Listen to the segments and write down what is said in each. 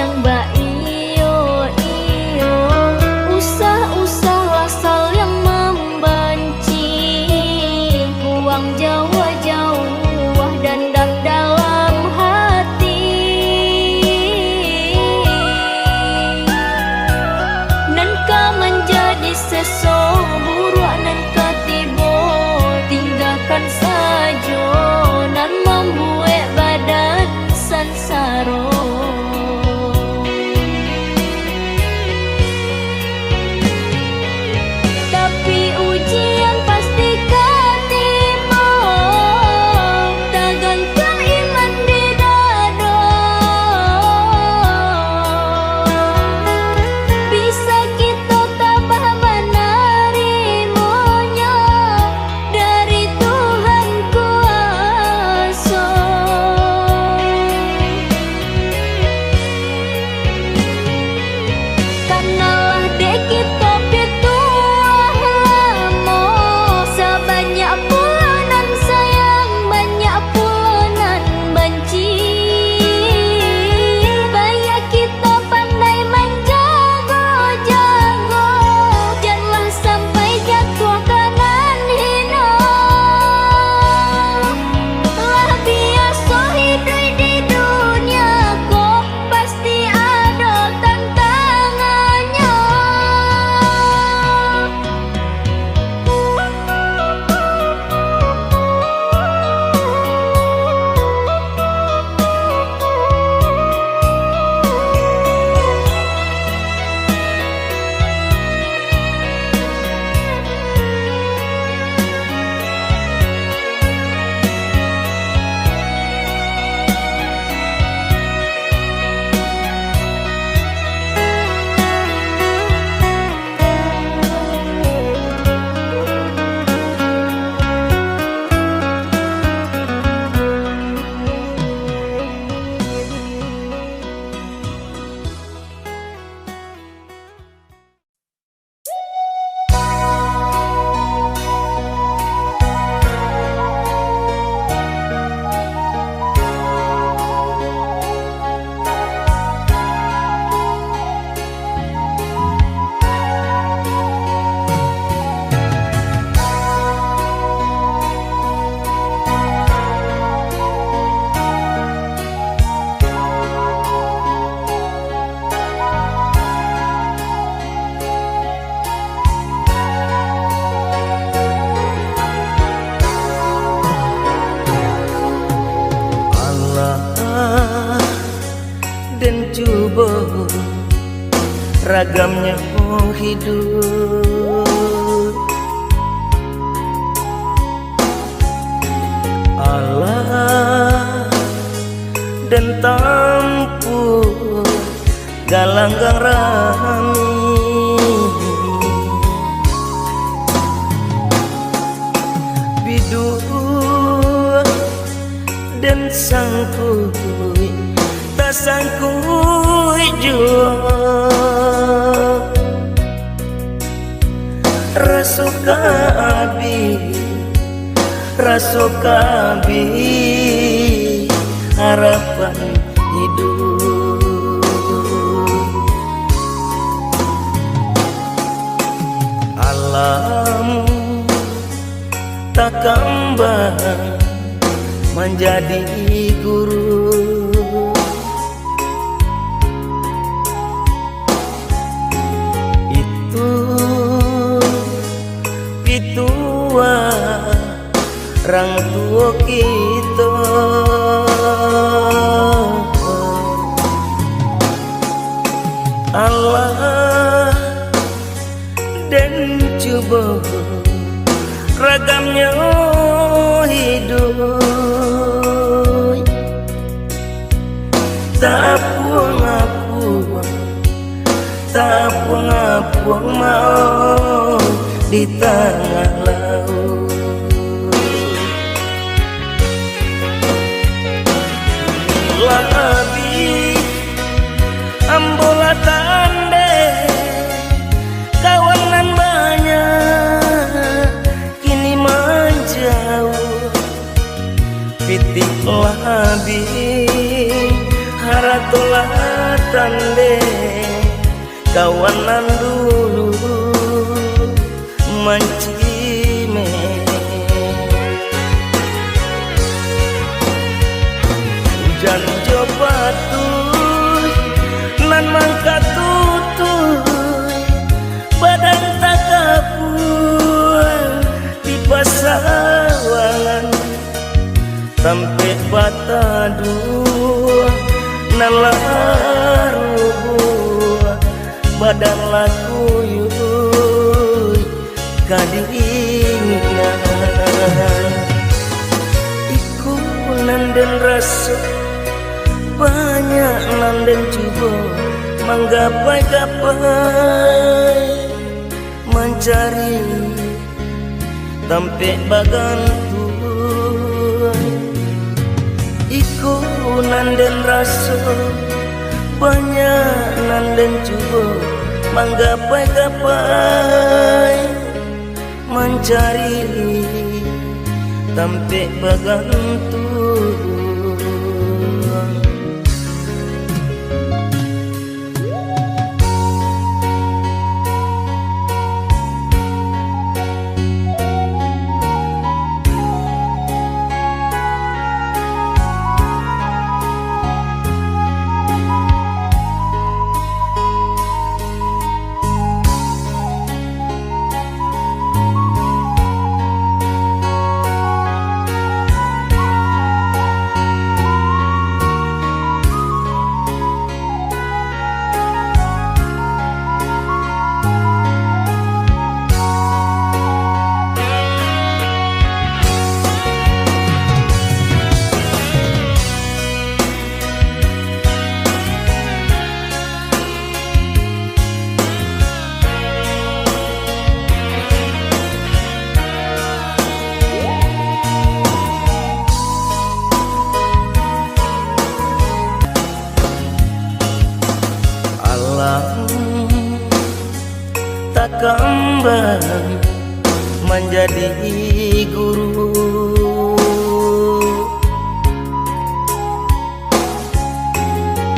sayang ba iyo iyo, usah-usah asal yang membenci, buang jauh-jauh dendam dalam hati. Nan ka menjadi seseburuan nan ketibo, tinggalkan saja nan membuat badan sansaro. Tapi ujian pasti ketimo, tergantung iman di dada. Bisa kita tabah menerimanya dari Tuhan kuasa. Kanalah dek kita pituah lamo, sebanyak pulanan sayang, banyak pulanan benci. Banyak kita pandai menjago-jago, janganlah sampai jatuh kanan hina. Lah biasa hidup di dunia kok pasti ada tantangannya. Dan coba ragamnya hidup, Allah dan tampu galanggang rami, bidu dan sangkui tak sangkui jua, rasuka abi harapan hidup. Alam tak kembang menjadi guru, itu pitua orang tua kita. Allah dan coba ragamnya hidup, tak puang mau di tengah laut. Labi ambola tande kawanan banyak kini menjauh, pitik labi haratolah tande kawanan dulu mancime hujan jo batuy nan mangka tutuy badan tak kapuan di pasawangan sampai bata dua nalaru badan laku yuy kadingan iku nanden rasa banyak nanden coba menggapai-gapai mencari sampai bagantuan iku nanden rasa banyak nanden coba menggapai-gapai mencari sampai bagantuan. Tak kembali menjadi guru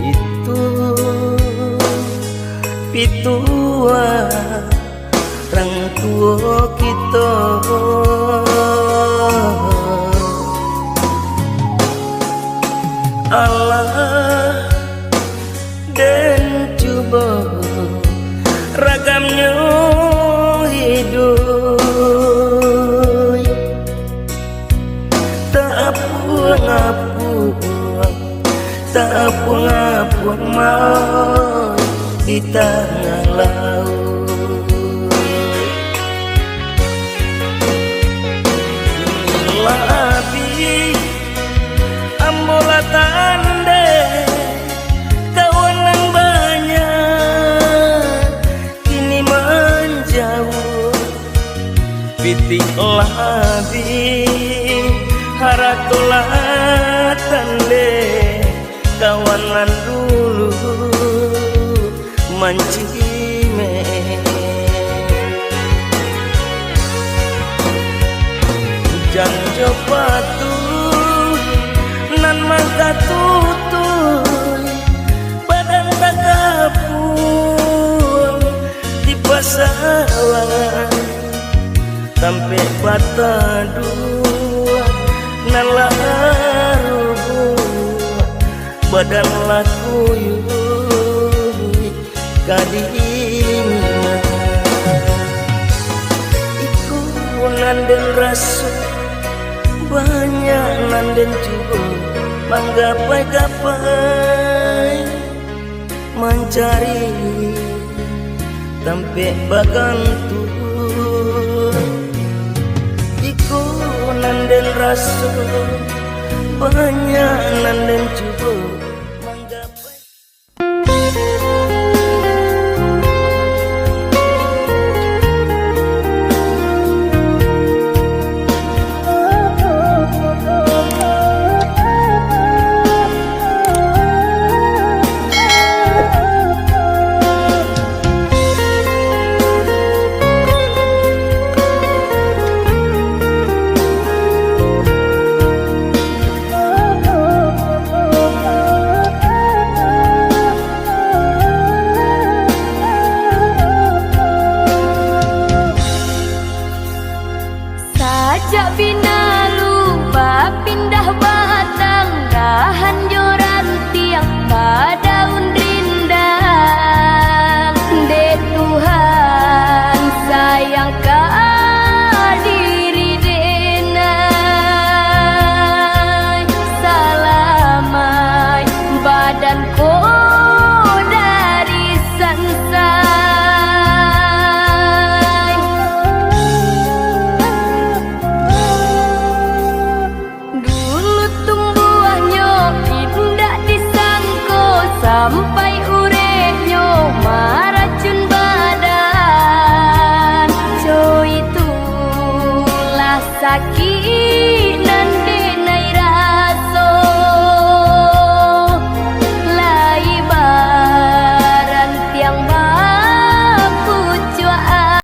itu pitua orang tua kita Allah dan coba ragamnya hidup tak puang mau di tengah laut labi ambola tande kawanan banyak kini menjauh pitik labi haratolah tande kawanan dulu mancime hujan jo batuy nan mangka tutuy badan tak kapun di pasawangan sampai bata dua nan laru badan laku yuy kadingan iku nanden rasa banyak nanden juga menggapai-gapai mencari sampai bagantuan iku nanden rasa banyak nanden juga menggapai. sakit